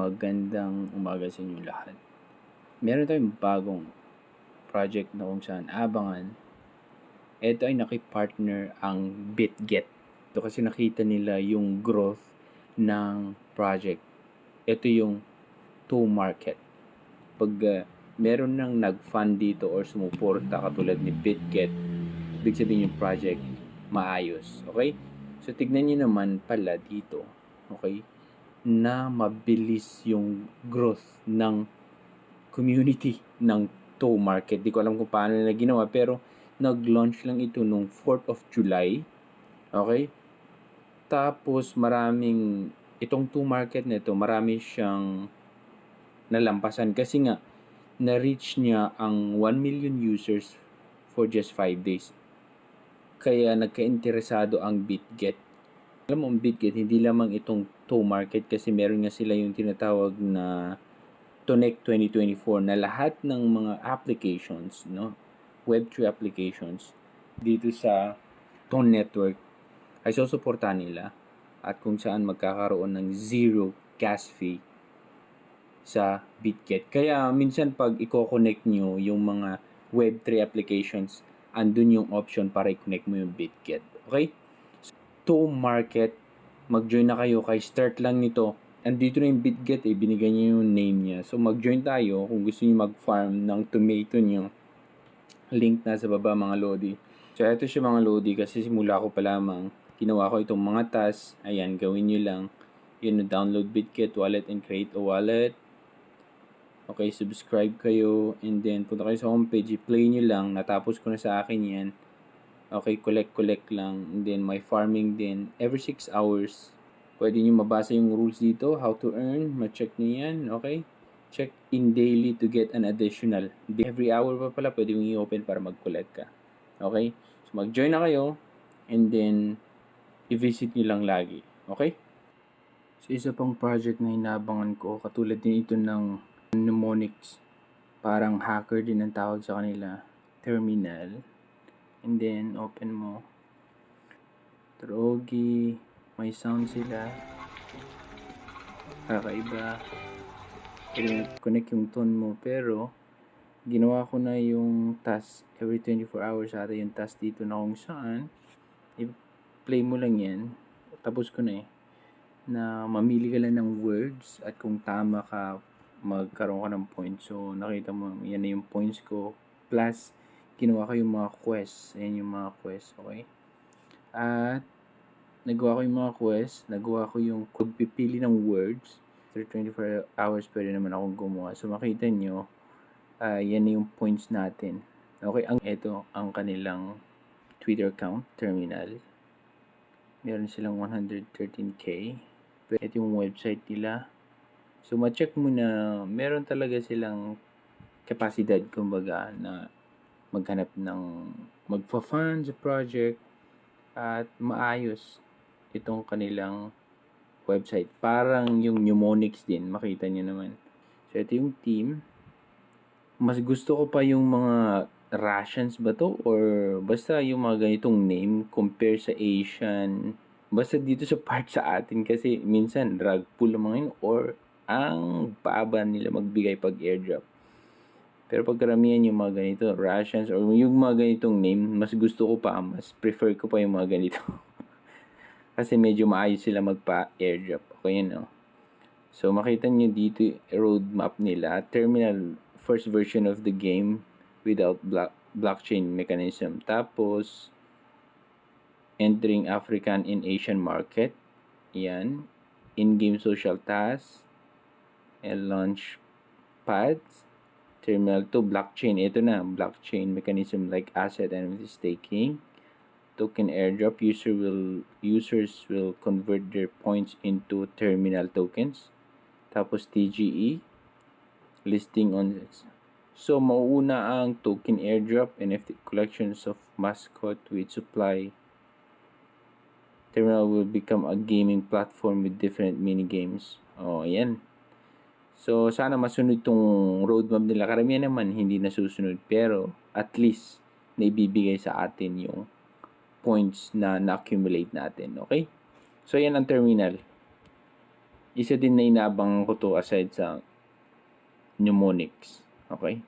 Magandang umaga sa inyo lahat. Meron tayong bagong project na kung saan abangan. Ito ay nakipartner ang BitGet. Ito kasi nakita nila yung growth ng project. Ito yung to-market. Pag meron nang nag-fund dito or sumuporta katulad ni BitGet, ibig sabihin yung project maayos. Okay? So, tignan nyo naman pala dito. Okay? Na mabilis yung growth ng community ng tow market. Di ko alam kung paano nila ginawa, pero nag-launch lang ito nung 4th of July. Okay? Tapos itong tow market nito, marami siyang nalampasan kasi nga na-reach niya ang 1 million users for just 5 days. Kaya nagka-interesado ang BitGet. Alam mo, ang BitGet, hindi lamang itong tow market kasi meron nga sila yung tinatawag na Connect 2024 na lahat ng mga applications, no, Web3 applications dito sa Tone Network ay susuportahan nila at kung saan magkakaroon ng zero gas fee sa BitGet. Kaya minsan pag i-connect nyo yung mga Web3 applications, andun yung option para i-connect mo yung BitGet. Okay? To market, mag-join na kayo kay start lang nito. Andito na yung BitGet binigay niya yung name niya. So mag-join tayo kung gusto niyo mag-farm ng tomato niyo. Link na sa baba mga lodi. So ito siya mga lodi kasi simula ko pa lamang ginawa ko itong mga tasks. Ayan, gawin niyo lang. Yun, download BitGet wallet and create a wallet. Okay, subscribe kayo and then punta kayo sa homepage, i-play niyo lang. Natapos ko na sa akin yan. Okay, collect lang. And then, may farming din. Every 6 hours, pwede nyo mabasa yung rules dito. How to earn. Ma-check nyo yan. Okay? Check in daily to get an additional. Every hour pa pala, pwede mong i-open para mag-collect ka. Okay? So, mag-join na kayo. And then, i-visit nyo lang lagi. Okay? So, isa pang project na inabangan ko, katulad din ito ng mnemonics. Parang hacker din ang tawag sa kanila. Terminal. And then, open mo. Drogi. May sound sila. Kakaiba. Pwede mo connect yung tone mo. Pero, ginawa ko na yung task. Every 24 hours ata yung task dito na kung saan. I-play mo lang yan. Tapos ko na na mamili ka lang ng words. At kung tama ka, magkaroon ka ng points. So, nakita mo, yan na yung points ko. Plus, ginawa ko yung mga quests. Ayan yung mga quests, okay? At, nagawa ko yung mga quests. Nagawa ko yung pagpipili ng words. After 24 hours, pwede naman akong gumawa. So, makita nyo, yan na yung points natin. Okay, ito ang kanilang Twitter account, terminal. Meron silang 113k. Ito yung website nila. So, ma-check mo na meron talaga silang kapasidad, kumbaga, na maghanap ng magfa-fund sa project at maayos itong kanilang website. Parang yung mnemonics din, makita nyo naman. So, ito yung team. Mas gusto ko pa yung mga Russians ba to? Or basta yung mga ganitong name compare sa Asian. Basta dito sa part sa atin kasi minsan drug pool ang mga yun or ang baba nila magbigay pag airdrop. Pero pag karamihan yung mga ganito, Russians or yung mga ganitong name, mas gusto ko pa, mas prefer ko pa yung mga ganito. Kasi medyo maayos sila magpa-airdrop. Okay yun, no? So, makita nyo dito roadmap nila. Terminal, first version of the game without blockchain mechanism. Tapos, entering African and Asian market. Yan. In-game social tasks. And launch pads. Terminal 2, blockchain. Ito na, blockchain mechanism like asset and staking. Token airdrop, users will convert their points into terminal tokens. Tapos TGE, listing on. So, mauuna ang token airdrop, NFT collections of mascot with supply. Terminal will become a gaming platform with different mini games. Oh, ayan. So, sana masunod tong roadmap nila. Karamihan naman hindi nasusunod. Pero, at least, naibibigay sa atin yung points na na-accumulate natin. Okay? So, yan ang terminal. isa din na inaabangan ko 'to aside sa mnemonics, okay?